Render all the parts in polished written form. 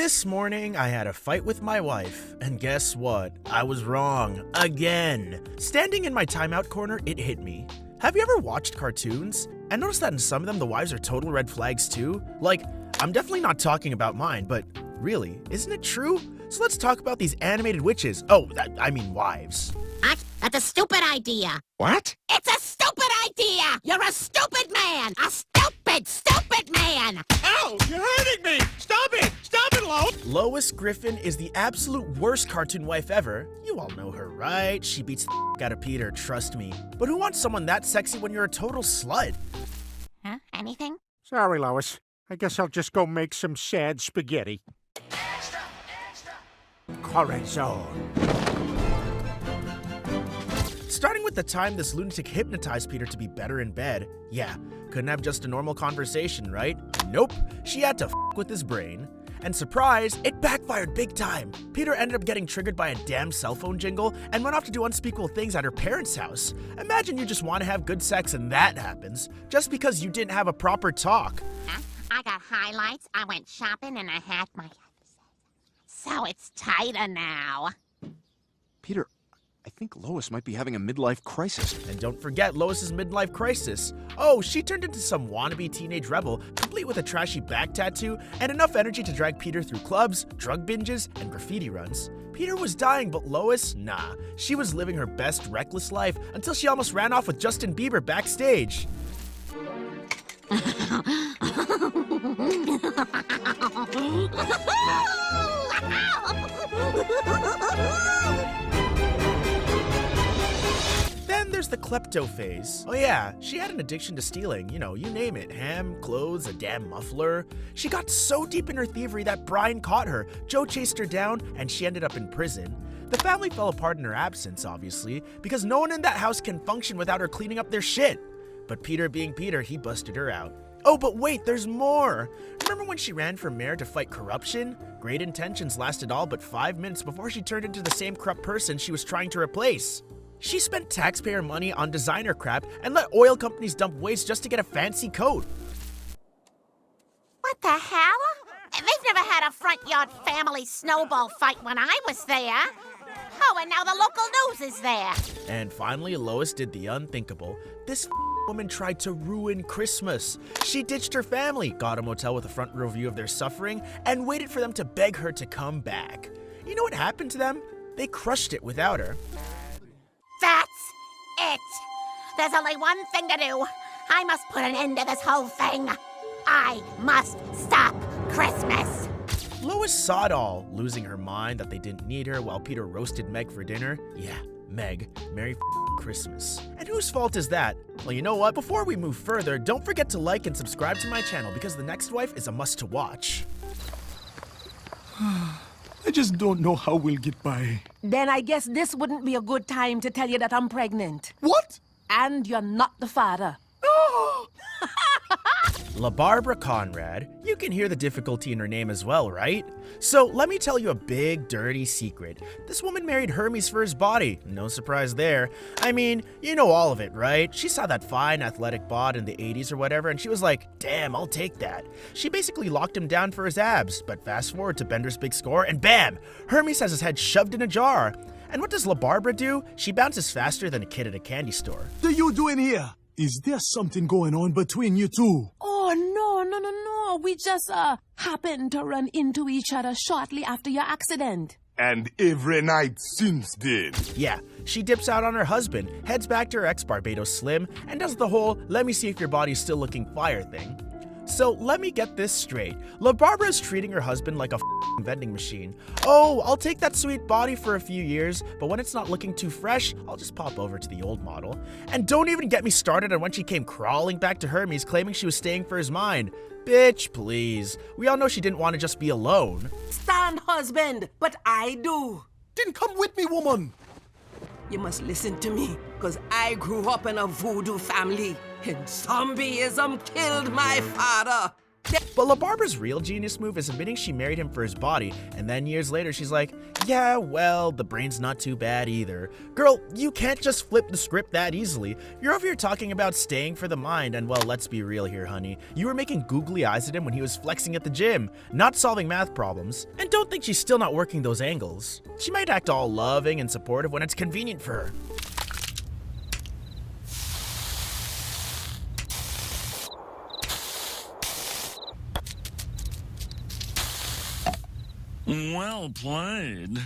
This morning, I had a fight with my wife, and guess what? I was wrong. Again. Standing in my timeout corner, it hit me. Have you ever watched cartoons? And noticed that in some of them, the wives are total red flags too? Like, I'm definitely not talking about mine, but really, isn't it true? So let's talk about these animated witches. Oh, I mean wives. That's a stupid idea. What? It's a stupid idea! You're a stupid man! A stupid man! Ow! You're hurting me! Stop it! Stop it, Lois! Lois Griffin is the absolute worst cartoon wife ever. You all know her, right? She beats the out of Peter, trust me. But who wants someone that sexy when you're a total slut? Huh? Anything? Sorry, Lois. I guess I'll just go make some sad spaghetti. Extra! Corazon. Starting with the time this lunatic hypnotized Peter to be better in bed. Yeah, couldn't have just a normal conversation, right? Nope, she had to f with his brain. And surprise, it backfired big time. Peter ended up getting triggered by a damn cell phone jingle and went off to do unspeakable things at her parents' house. Imagine you just want to have good sex and that happens, just because you didn't have a proper talk. Huh? I got highlights, I went shopping, and I had my... So it's tighter now. Peter, I think Lois might be having a midlife crisis. And don't forget Lois's midlife crisis. Oh, she turned into some wannabe teenage rebel, complete with a trashy back tattoo and enough energy to drag Peter through clubs, drug binges, and graffiti runs. Peter was dying, but Lois, nah. She was living her best reckless life until she almost ran off with Justin Bieber backstage. Then there's the klepto phase. Oh yeah, she had an addiction to stealing, you name it, ham, clothes, a damn muffler. She got so deep in her thievery that Brian caught her, Joe chased her down, and she ended up in prison. The family fell apart in her absence, obviously, because no one in that house can function without her cleaning up their shit. But Peter being Peter, he busted her out. Oh, but wait, there's more! Remember when she ran for mayor to fight corruption? Great intentions lasted all but 5 minutes before she turned into the same corrupt person she was trying to replace. She spent taxpayer money on designer crap and let oil companies dump waste just to get a fancy coat. What the hell? They've never had a front yard family snowball fight when I was there. Oh, and now the local news is there. And finally, Lois did the unthinkable. This woman tried to ruin Christmas. She ditched her family, got a motel with a front row view of their suffering, and waited for them to beg her to come back. You know what happened to them? They crushed it without her. That's it. There's only one thing to do. I must put an end to this whole thing. I must stop Christmas. Lois saw it all, losing her mind that they didn't need her while Peter roasted Meg for dinner. Yeah, Meg, Merry Christmas. And whose fault is that? Well, you know what? Before we move further, don't forget to like and subscribe to my channel because The Next Wife is a must to watch. I just don't know how we'll get by. Then I guess this wouldn't be a good time to tell you that I'm pregnant. What? And you're not the father. No! LaBarbara Conrad, you can hear the difficulty in her name as well, right? So let me tell you a big, dirty secret. This woman married Hermes for his body. No surprise there. I mean, you know all of it, right? She saw that fine athletic bod in the 80s or whatever, and she was like, damn, I'll take that. She basically locked him down for his abs, but fast forward to Bender's big score, and bam! Hermes has his head shoved in a jar. And what does LaBarbara do? She bounces faster than a kid at a candy store. What are you doing here? Is there something going on between you two? Oh, no. We just, happened to run into each other shortly after your accident. And every night since then. Yeah, she dips out on her husband, heads back to her ex Barbados Slim, and does the whole let me see if your body's still looking fire thing. So let me get this straight. LaBarbara is treating her husband like a vending machine. Oh, I'll take that sweet body for a few years, but when it's not looking too fresh, I'll just pop over to the old model. And don't even get me started on when she came crawling back to Hermes claiming she was staying for his mind. Bitch, please. We all know she didn't want to just be alone. Stand, husband, but I do. Then come with me, woman. You must listen to me, because I grew up in a voodoo family, and zombieism killed my father. But LaBarbara's real genius move is admitting she married him for his body, and then years later she's like, yeah, well, the brain's not too bad either. Girl, you can't just flip the script that easily. You're over here talking about staying for the mind, and well, let's be real here, honey. You were making googly eyes at him when he was flexing at the gym, not solving math problems. And don't think she's still not working those angles. She might act all loving and supportive when it's convenient for her. Well played.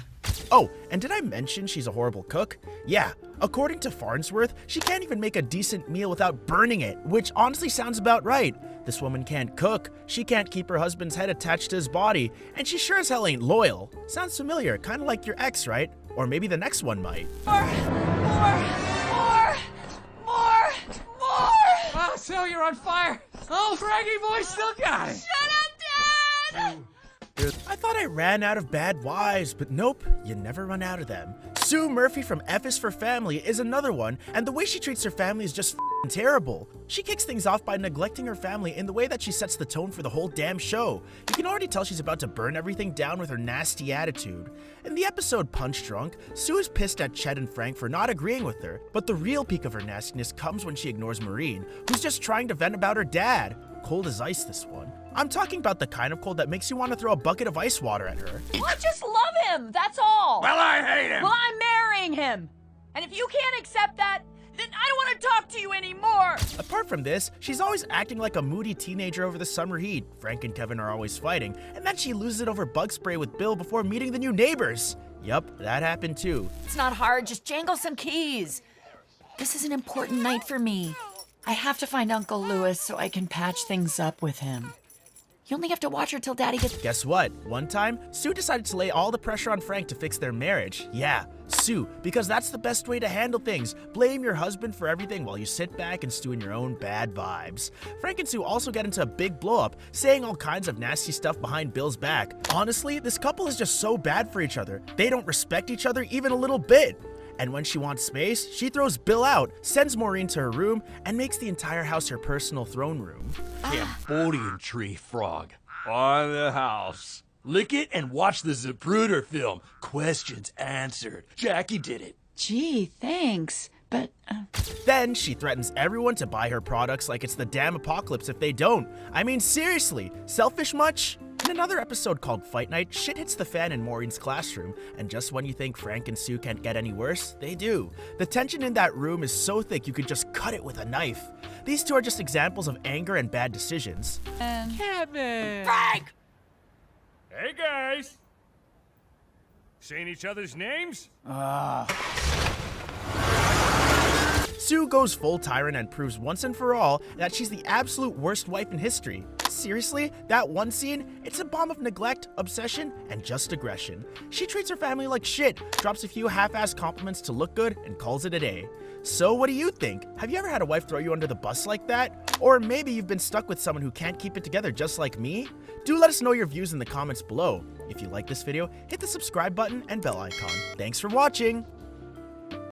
Oh, and did I mention she's a horrible cook? Yeah, according to Farnsworth, she can't even make a decent meal without burning it, which honestly sounds about right. This woman can't cook, she can't keep her husband's head attached to his body, and she sure as hell ain't loyal. Sounds familiar, kinda like your ex, right? Or maybe the next one might. More! Oh, so you're on fire! Oh, Craggy boy still got it! Shut up, Dad! I thought I ran out of bad wives, but nope, you never run out of them. Sue Murphy from F is for Family is another one, and the way she treats her family is just f***ing terrible. She kicks things off by neglecting her family in the way that she sets the tone for the whole damn show. You can already tell she's about to burn everything down with her nasty attitude. In the episode Punch Drunk, Sue is pissed at Chet and Frank for not agreeing with her, but the real peak of her nastiness comes when she ignores Maureen, who's just trying to vent about her dad. Cold as ice, this one. I'm talking about the kind of cold that makes you want to throw a bucket of ice water at her. I just love him, that's all! Well, I hate him! Well, I'm marrying him! And if you can't accept that, then I don't want to talk to you anymore! Apart from this, she's always acting like a moody teenager over the summer heat. Frank and Kevin are always fighting, and then she loses it over bug spray with Bill before meeting the new neighbors. Yup, that happened too. It's not hard, just jangle some keys. This is an important night for me. I have to find Uncle Louis so I can patch things up with him. You only have to watch her till Daddy gets— Guess what? One time, Sue decided to lay all the pressure on Frank to fix their marriage. Yeah, Sue, because that's the best way to handle things. Blame your husband for everything while you sit back and stew in your own bad vibes. Frank and Sue also get into a big blow-up, saying all kinds of nasty stuff behind Bill's back. Honestly, this couple is just so bad for each other. They don't respect each other even a little bit. And when she wants space, she throws Bill out, sends Maureen to her room, and makes the entire house her personal throne room. Cambodian tree frog on the house. Lick it and watch the Zapruder film. Questions answered. Jackie did it. Gee, thanks, but Then she threatens everyone to buy her products like it's the damn apocalypse if they don't. I mean, seriously, selfish much? In another episode called Fight Night, shit hits the fan in Maureen's classroom, and just when you think Frank and Sue can't get any worse, they do. The tension in that room is so thick you could just cut it with a knife. These two are just examples of anger and bad decisions. Kevin! Frank! Hey, guys! Saying each other's names? Sue goes full tyrant and proves once and for all that she's the absolute worst wife in history. Seriously, that one scene, it's a bomb of neglect, obsession, and just aggression. She treats her family like shit, drops a few half-assed compliments to look good, and calls it a day. So what do you think? Have you ever had a wife throw you under the bus like that? Or maybe you've been stuck with someone who can't keep it together just like me? Do let us know your views in the comments below. If you like this video, hit the subscribe button and bell icon. Thanks for watching!